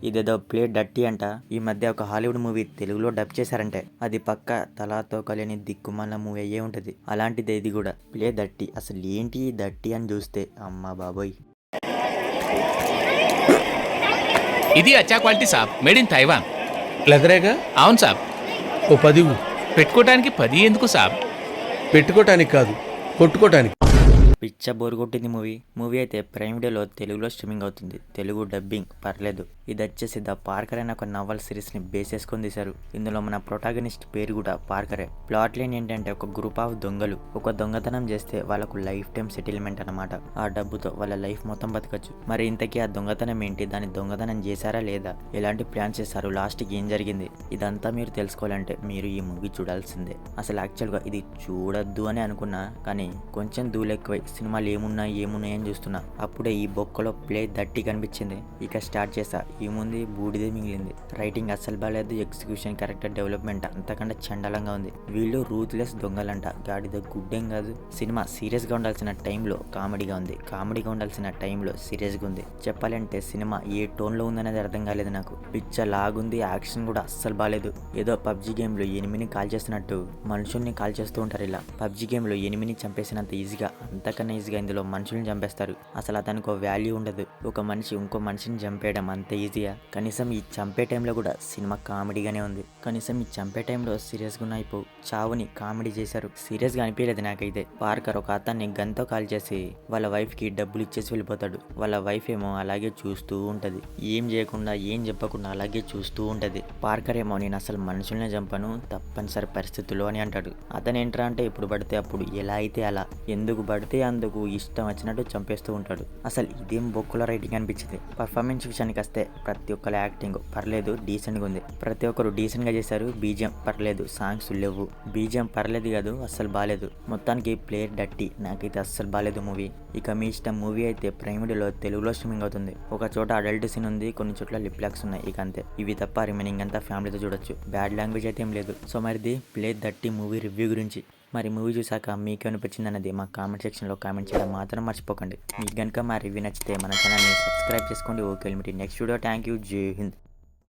ఇదేదో play dirty అంట. ఈ మధ్య ఒక హాలీవుడ్ మూవీ తెలుగులో డబ్ చేశారంటే అది పక్క తలాతో కలియని దిక్కుమాల మూవీ అయ్యే ఉంటది. అలాంటిదే ఇది కూడా ప్లే దట్టి. అసలు ఏంటి ఈ దట్టి అని చూస్తే అమ్మా బాబోయ్. ఇది అచ్చా క్వాలిటీ సాబ్, మేడ్ ఇన్ తైవాన్. లెదరేగా? అవును సాబ్. ఓ 10 ఇవ్వు. పెట్టుకోవడానికి 10 ఎందుకు సాబ్? పెట్టుకోటానికి కాదు, కొట్టుకోటానికి. పిచ్చ బోరు కొట్టింది మూవీ అయితే ప్రైమ్ వీడియోలో తెలుగులో స్ట్రీమింగ్ అవుతుంది. తెలుగు డబ్బింగ్ పర్లేదు. ఇది వచ్చేసి ద పార్కర్ అనే ఒక నవల్ సిరీస్ ని బేస్ చేసుకొని తీశారు. ఇందులో మన ప్రొటాగనిస్ట్ పేరు కూడా పార్కరే. ప్లాట్ లైన్ ఏంటంటే ఒక గ్రూప్ ఆఫ్ దొంగలు ఒక దొంగతనం చేస్తే వాళ్ళకు లైఫ్ టైం సెటిల్మెంట్ అన్నమాట. ఆ డబ్బుతో వాళ్ళ లైఫ్ మొత్తం బతకచ్చు. మరి ఇంతకీ ఆ దొంగతనం ఏంటి, దాని దొంగతనం చేశారా లేదా, ఎలాంటి ప్లాన్ చేశారు, లాస్ట్ కి ఏం జరిగింది, ఇదంతా మీరు తెలుసుకోవాలంటే మీరు ఈ మూవీ చూడాల్సిందే. అసలు యాక్చువల్ గా ఇది చూడొద్దు అని అనుకున్నా, కానీ కొంచెం దూలెక్కువై సినిమాలు ఏమున్నాయని చూస్తున్నా. అప్పుడే ఈ బొక్కలో ప్లే దట్టి కనిపించింది. ఇక స్టార్ట్ చేసా. ఏముంది, బూడిదే మిగిలింది. రైటింగ్ అస్సలు బాగాలేదు. ఎగ్జిక్యూషన్, క్యారెక్టర్ డెవలప్మెంట్ అంతకంటే చండాలంగా ఉంది. వీళ్ళు రూత్లెస్ దొంగలంట. గాడిద గుడ్డేం కాదు. సినిమా సీరియస్ గా ఉండాల్సిన టైంలో కామెడీగా ఉంది. కామెడీగా ఉండాల్సిన టైంలో సీరియస్ గా ఉంది. చెప్పాలంటే సినిమా ఏ టోన్ లో ఉందనేది అర్థం కాలేదు నాకు. పిచ్చ లాగుంది. యాక్షన్ కూడా అస్సలు బాగాలేదు. ఏదో పబ్జి గేమ్ లో ఎనిమిని కాల్ చేస్తున్నట్టు మనుషుల్ని కాల్ చేస్తూ ఉంటారు. ఇలా పబ్జి గేమ్ లో ఎనిమిని చంపేసినంత ఈజీగా అంతకన్నా ఈజీగా ఇందులో మనుషుల్ని చంపేస్తారు. అసలు అతనికి ఒక వాల్యూ ఉండదు. ఒక మనిషి ఇంకో మనిషిని చంపేయడం అంత ఈజీగా. కనీసం ఈ చంపే టైంలో కూడా సినిమా కామెడీగానే ఉంది. కనీసం ఈ చంపే టైంలో సీరియస్ గా అయిపో చావుని కామెడీ చేశారు. సీరియస్ గా అనిపించలేదు నాకైతే. పార్కర్ ఒక అతన్ని గన్తో కాల్ చేసి వాళ్ళ వైఫ్ కి డబ్బులు ఇచ్చేసి వెళ్ళిపోతాడు. వాళ్ళ వైఫ్ ఏమో అలాగే చూస్తూ ఉంటది. ఏం చేయకుండా ఏం చెప్పకుండా అలాగే చూస్తూ ఉంటది. పార్కర్ ఏమో నేను అసలు మనుషుల్నే చంపను, తప్పనిసరి పరిస్థితుల్లో అని అంటాడు. అతను ఏంట్రా అంటే ఎప్పుడు పడితే అప్పుడు, ఎలా అయితే అలా, ఎందుకు పడితే అందుకు ఇష్టం వచ్చినట్టు చంపేస్తూ ఉంటాడు. అసలు ఇదేం బొక్కుల రైటింగ్ అనిపించింది. పర్ఫార్మెన్స్ విషయానికి వస్తే ప్రతి ఒక్కరి యాక్టింగ్ పర్లేదు, డీసెంట్ గా ఉంది. ప్రతి ఒక్కరు డీసెంట్ గా చేశారు. బీజిఎం పర్లేదు, సాంగ్స్ లేవు. బీజిఎం పర్లేదు కాదు, అస్సలు బాలేదు. మొత్తానికి ప్లే డట్టి. నాకైతే అస్సలు బాలేదు మూవీ. ఇక మీ ఇష్టం. మూవీ అయితే ప్రైమ్ వీడియోలో తెలుగులో స్ట్రీమింగ్ అవుతుంది. ఒక చోట అడల్ట్ సీన్ ఉంది, కొన్ని చోట్ల లిప్ లాక్స్ ఉన్నాయి. ఇక అంతే. ఇవి తప్ప రిమైనింగ్ అంతా ఫ్యామిలీతో చూడొచ్చు. బ్యాడ్ లాంగ్వేజ్ అయితే ఏం లేదు. సో మరిది ప్లే దట్టి మూవీ రివ్యూ గురించి. మరి మూవీ చూసాక మీకు అనిపించింది అన్నది మా కామెంట్ సెక్షన్లో కామెంట్ చేయడం మాత్రం మర్చిపోకండి. మీకు కనుక మా రివ్యూ నచ్చితే మన ఛానల్ని సబ్స్క్రైబ్ చేసుకోండి. Okay next video. Thank you. జై హింద్.